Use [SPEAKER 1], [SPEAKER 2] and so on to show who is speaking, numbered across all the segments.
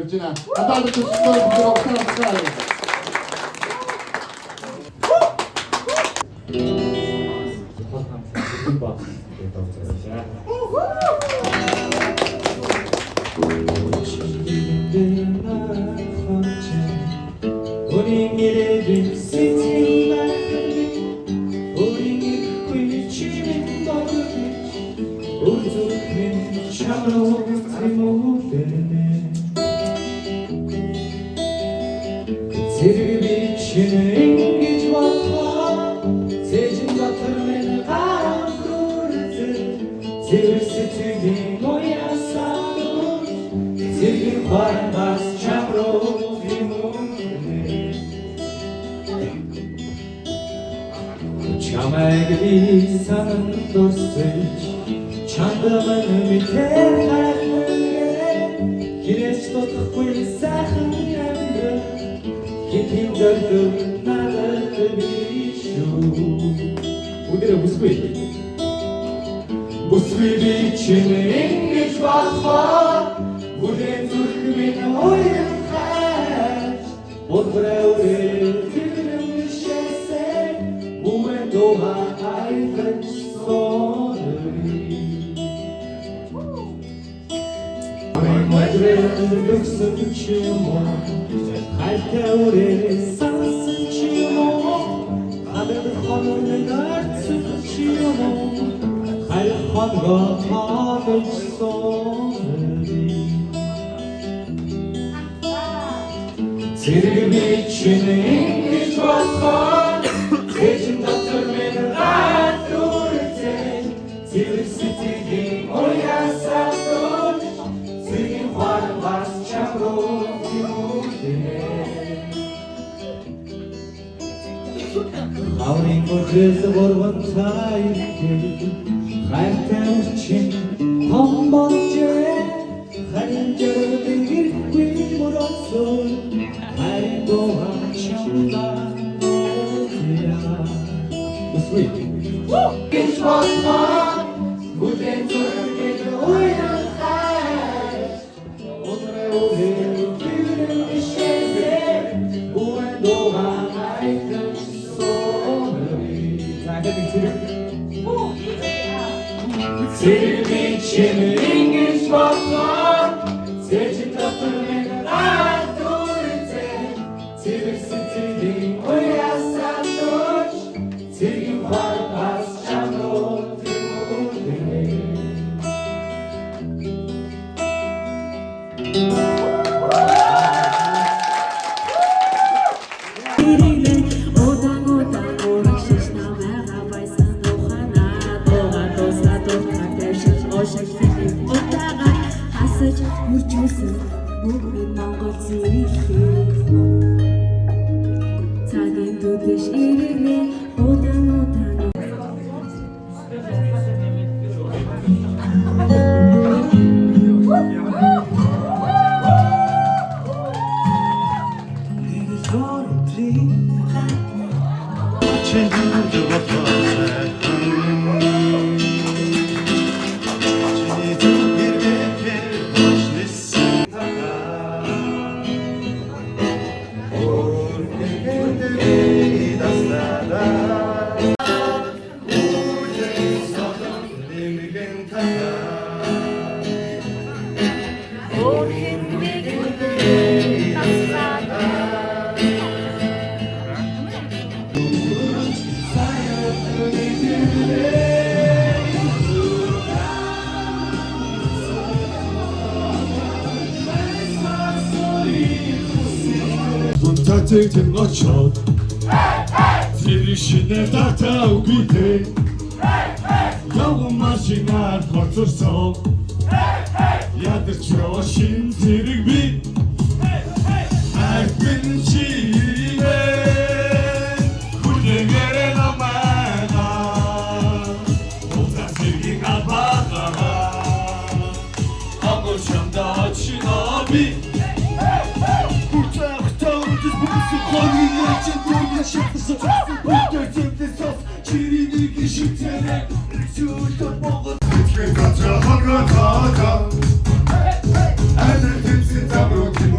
[SPEAKER 1] Regina. Andate con il signore di
[SPEAKER 2] Çamegli sanın dostuyç, çandamın biter kalbimge, kireç tutup kuysak yandı, kitin dördüm nadı bişu. Udire buskuy. Buskuy biçimin güç batma, Udire türkmin oyun kaç, Odbre ure tülüm düşese, Bue doha ayfet sonri. Madre lüksün çimo, Halte ure sansın çimo, Kader xanın dertsün çimo, Hal xanga ayfet sonri. Sirgim içinin güç batma, Sejim datır beni rahat durte, Sivir sitigim oya satır, Sirgim varmaz çamru timurde. Havrin kocası borvan sayıktı, Kaytem için tambalcı, Kayıncarı bir gün burası, Her doğan çamdan Geç bakma, bu denturmeni uyan kaç, Onre ule gülüm işeze, bu en doğan aykın sonri. Senin için geç bakma, Secin tatır beni rahat durte, Sivir sitigin uyasan duş, Sirgin varmaz çamru timurde.
[SPEAKER 3] Tating ochot, Tirishine tata ugite, Yawu mashinar korturso, Yadır çoşin tirigbi, Akbin çiğne, Kude geren amana, Olta tirgin abağa, Agoşamda açın abi, Koyun için dünya şarkısı Bu gözümde sos Çirini geçirterek Rüzgârda bağlı Lütfen kaçra hangi kağıda Erdem kimsin tabi o kim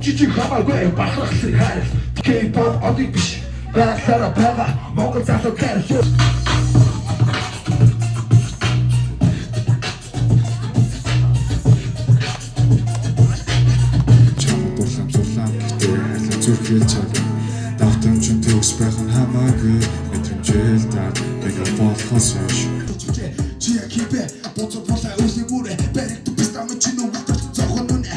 [SPEAKER 3] Жижиг хамаагүй бахархсан хайр K-pop одог биш байхлаараа байгаа Монгол залуу кайр
[SPEAKER 4] Зүрхэл чагаа давтамжин төгс байх нь хамаагүй мэдрэмжэл даа нэг болохоос хойш чи кипе боцо боса үсний бүрэ бэрэг тупис тамч чиний утас зохон нүнэ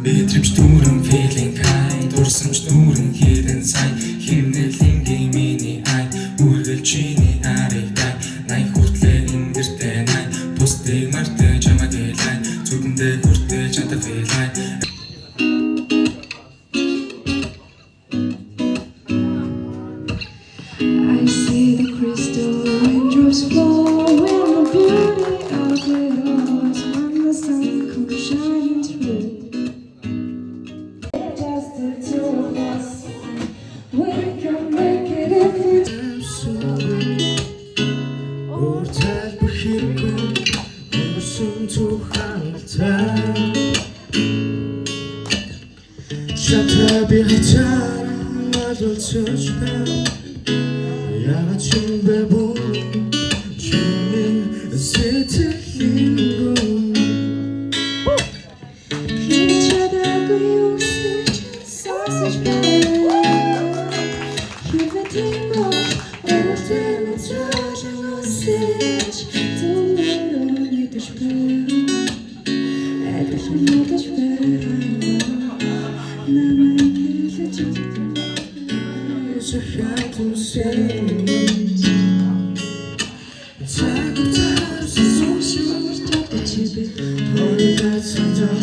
[SPEAKER 2] Мэдрэмж дүүрэн feeling high дурсамж дүүрэн хийрэн сайн химнэлийн гиминий ай үргэлж чиний арайтай най хүртлээр эндэртэй най бусдыг мартаж чамаг хэлай зүгэндээ хүртээ чамтай фейлай
[SPEAKER 5] I see the crystal raindrops fall when the beauty of it all is when the sun comes shining through. Just the two of us, we can make it if we
[SPEAKER 3] Уртал бүхэргүй Өмсөн тухайлтай Шатай би хачааран ололцож байна Яагаад ч юм бэ бүр Чиний сэтгэлийн гүн
[SPEAKER 5] хийж чадаагүй үсэж сонсож байна. Хивэдийн мөн өөртөө цааш үсэж түнээр нэгдэж байна. Эдгээр нэгдэж байна. Намайг хэлж
[SPEAKER 3] Захиат үсэн Цагтаа сүсүс
[SPEAKER 5] чадчих би.
[SPEAKER 3] Хойлоо цанцаа